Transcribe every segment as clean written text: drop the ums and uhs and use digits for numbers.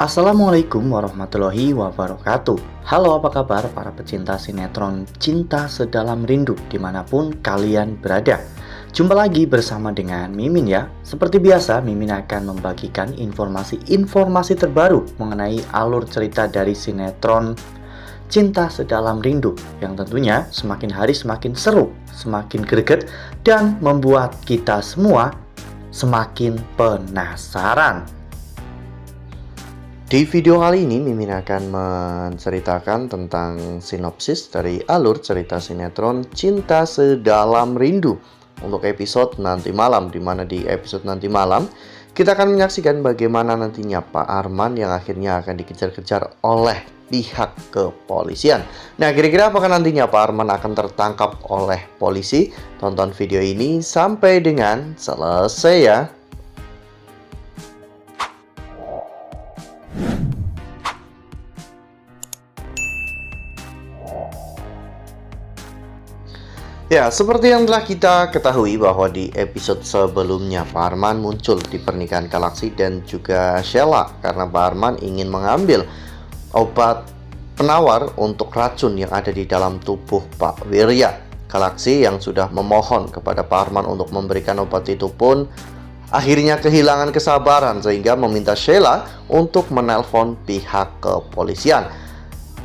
Assalamualaikum warahmatullahi wabarakatuh. Halo, apa kabar para pecinta sinetron Cinta Sedalam Rindu dimanapun kalian berada. Jumpa lagi bersama dengan Mimin ya. Seperti biasa, Mimin akan membagikan informasi terbaru mengenai alur cerita dari sinetron Cinta Sedalam Rindu yang tentunya semakin hari semakin seru, semakin greget, dan membuat kita semua semakin penasaran. Di video kali ini, Mimin akan menceritakan tentang sinopsis dari alur cerita sinetron Cinta Sedalam Rindu untuk episode nanti malam, di mana di episode nanti malam kita akan menyaksikan bagaimana nantinya Pak Arman yang akhirnya akan dikejar-kejar oleh pihak kepolisian. Nah, kira-kira apakah nantinya Pak Arman akan tertangkap oleh polisi? Tonton video ini sampai dengan selesai ya. Ya, seperti yang telah kita ketahui bahwa di episode sebelumnya Pak Arman muncul di pernikahan Galaxy dan juga Sheila karena Pak Arman ingin mengambil obat penawar untuk racun yang ada di dalam tubuh Pak Wirya. Galaxy yang sudah memohon kepada Pak Arman untuk memberikan obat itu pun akhirnya kehilangan kesabaran sehingga meminta Sheila untuk menelpon pihak kepolisian.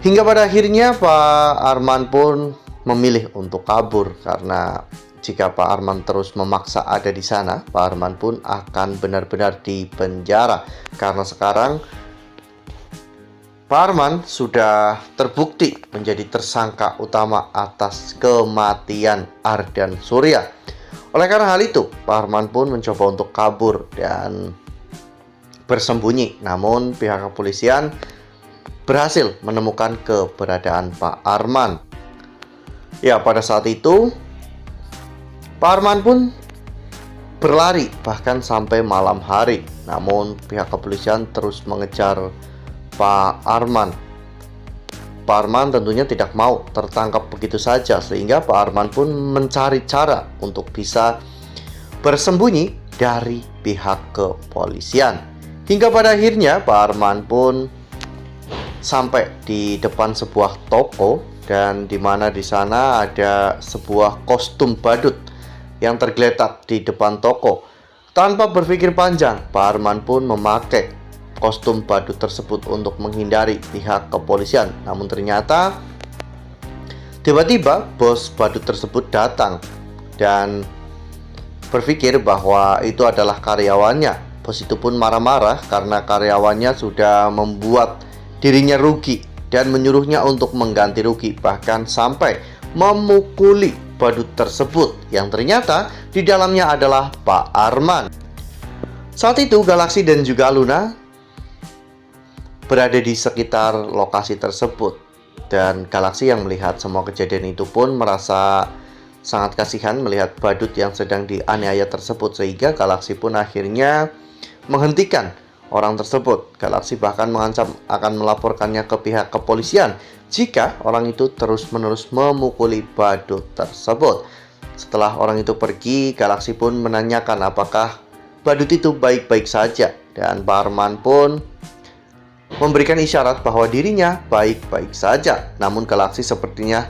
Hingga pada akhirnya Pak Arman pun memilih untuk kabur karena jika Pak Arman terus memaksa ada di sana, Pak Arman pun akan benar-benar dipenjara karena sekarang Pak Arman sudah terbukti menjadi tersangka utama atas kematian Ardan Surya. Oleh karena hal itu, Pak Arman pun mencoba untuk kabur dan bersembunyi. Namun pihak kepolisian berhasil menemukan keberadaan Pak Arman. Ya, pada saat itu Pak Arman pun berlari bahkan sampai malam hari. Namun pihak kepolisian terus mengejar Pak Arman. Pak Arman tentunya tidak mau tertangkap begitu saja, sehingga Pak Arman pun mencari cara untuk bisa bersembunyi dari pihak kepolisian. Hingga pada akhirnya Pak Arman pun sampai di depan sebuah toko, dan di mana di sana ada sebuah kostum badut yang tergeletak di depan toko. Tanpa berpikir panjang, Pak Arman pun memakai kostum badut tersebut untuk menghindari pihak kepolisian. Namun ternyata tiba-tiba bos badut tersebut datang dan berpikir bahwa itu adalah karyawannya. Bos itu pun marah-marah karena karyawannya sudah membuat dirinya rugi dan menyuruhnya untuk mengganti rugi, bahkan sampai memukuli badut tersebut yang ternyata di dalamnya adalah Pak Arman. Saat itu Galaxy dan juga Luna berada di sekitar lokasi tersebut, dan Galaxy yang melihat semua kejadian itu pun merasa sangat kasihan melihat badut yang sedang dianiaya tersebut, sehingga Galaxy pun akhirnya menghentikan orang tersebut. Galaxy bahkan mengancam akan melaporkannya ke pihak kepolisian jika orang itu terus-menerus memukuli badut tersebut. Setelah orang itu pergi, Galaxy pun menanyakan apakah badut itu baik-baik saja, dan Pak Arman pun memberikan isyarat bahwa dirinya baik-baik saja. Namun Galaxy sepertinya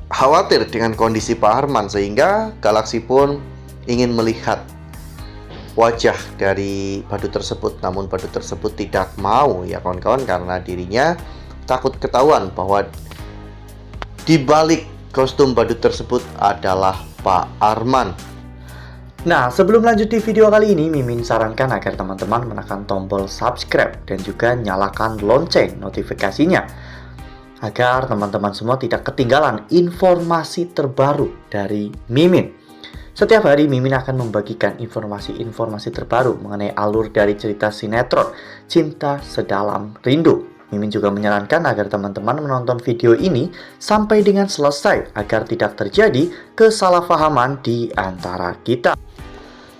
khawatir dengan kondisi Pak Arman, sehingga Galaxy pun ingin melihat wajah dari badut tersebut. Namun badut tersebut tidak mau ya kawan-kawan, karena dirinya takut ketahuan bahwa di balik kostum badut tersebut adalah Pak Arman. Nah, sebelum lanjut di video kali ini, Mimin sarankan agar teman-teman menekan tombol subscribe dan juga nyalakan lonceng notifikasinya agar teman-teman semua tidak ketinggalan informasi terbaru dari Mimin. Setiap hari Mimin akan membagikan informasi-informasi terbaru mengenai alur dari cerita sinetron Cinta Sedalam Rindu. Mimin juga menyarankan agar teman-teman menonton video ini sampai dengan selesai agar tidak terjadi kesalahpahaman di antara kita.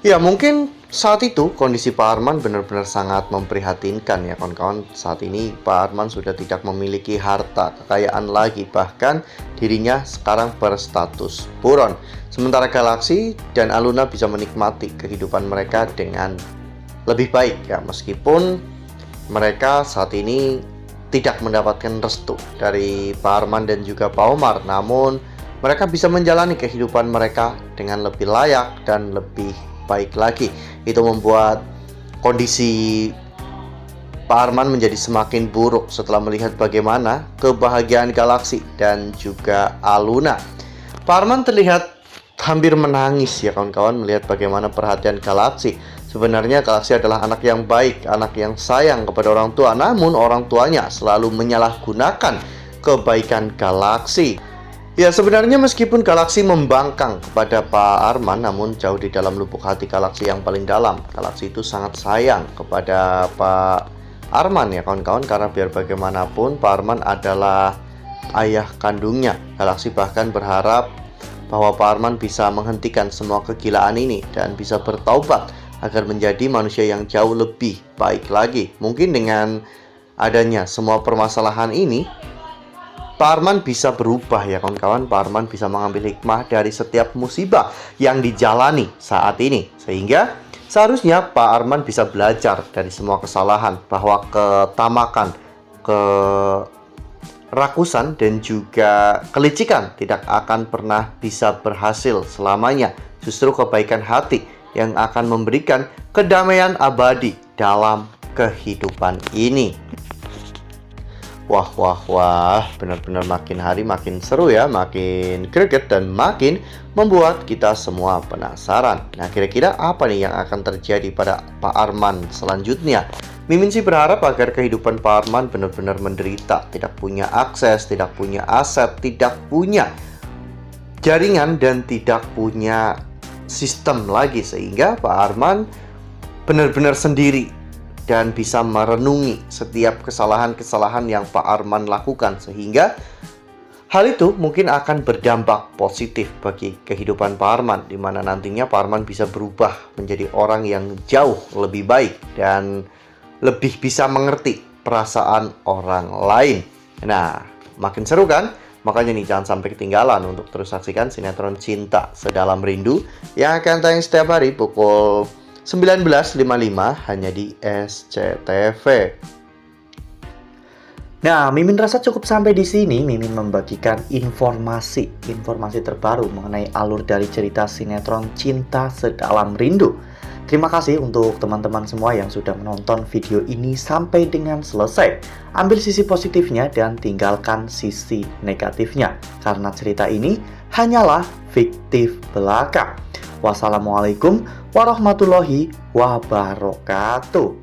Ya, mungkin saat itu kondisi Pak Arman benar-benar sangat memprihatinkan ya kawan-kawan. Saat ini Pak Arman sudah tidak memiliki harta kekayaan lagi, bahkan dirinya sekarang berstatus buron. Sementara Galaxy dan Aluna bisa menikmati kehidupan mereka dengan lebih baik ya, meskipun mereka saat ini tidak mendapatkan restu dari Pak Arman dan juga Pak Omar. Namun mereka bisa menjalani kehidupan mereka dengan lebih layak dan lebih baik lagi. Itu membuat kondisi Pak Arman menjadi semakin buruk setelah melihat bagaimana kebahagiaan Galaxy dan juga Aluna. Pak Arman terlihat hampir menangis ya kawan-kawan melihat bagaimana perhatian Galaxy. Sebenarnya Galaxy adalah anak yang baik, anak yang sayang kepada orang tua. Namun orang tuanya selalu menyalahgunakan kebaikan Galaxy. Ya, sebenarnya meskipun Galaxy membangkang kepada Pak Arman, namun jauh di dalam lubuk hati Galaxy yang paling dalam, Galaxy itu sangat sayang kepada Pak Arman ya kawan-kawan. Karena biar bagaimanapun Pak Arman adalah ayah kandungnya. Galaxy bahkan berharap bahwa Pak Arman bisa menghentikan semua kegilaan ini dan bisa bertaubat agar menjadi manusia yang jauh lebih baik lagi. Mungkin dengan adanya semua permasalahan ini, Pak Arman bisa berubah ya kawan-kawan. Pak Arman bisa mengambil hikmah dari setiap musibah yang dijalani saat ini. Sehingga seharusnya Pak Arman bisa belajar dari semua kesalahan, bahwa ketamakan, kerakusan dan juga kelicikan tidak akan pernah bisa berhasil selamanya. Justru kebaikan hati yang akan memberikan kedamaian abadi dalam kehidupan ini. Wah, benar-benar makin hari makin seru ya, makin greget dan makin membuat kita semua penasaran. Nah, kira-kira apa nih yang akan terjadi pada Pak Arman selanjutnya? Mimin sih berharap agar kehidupan Pak Arman benar-benar menderita, tidak punya akses, tidak punya aset, tidak punya jaringan dan tidak punya sistem lagi, sehingga Pak Arman benar-benar sendiri dan bisa merenungi setiap kesalahan-kesalahan yang Pak Arman lakukan, sehingga hal itu mungkin akan berdampak positif bagi kehidupan Pak Arman, di mana nantinya Pak Arman bisa berubah menjadi orang yang jauh lebih baik dan lebih bisa mengerti perasaan orang lain. Nah, makin seru kan? Makanya nih jangan sampai ketinggalan untuk terus saksikan sinetron Cinta Sedalam Rindu yang akan tayang setiap hari pukul 19.55 hanya di SCTV. Nah, Mimin rasa cukup sampai di sini. Mimin membagikan informasi terbaru mengenai alur dari cerita sinetron Cinta Sedalam Rindu. Terima kasih untuk teman-teman semua yang sudah menonton video ini sampai dengan selesai. Ambil sisi positifnya dan tinggalkan sisi negatifnya, karena cerita ini hanyalah fiktif belaka. Wassalamualaikum warahmatullahi wabarakatuh.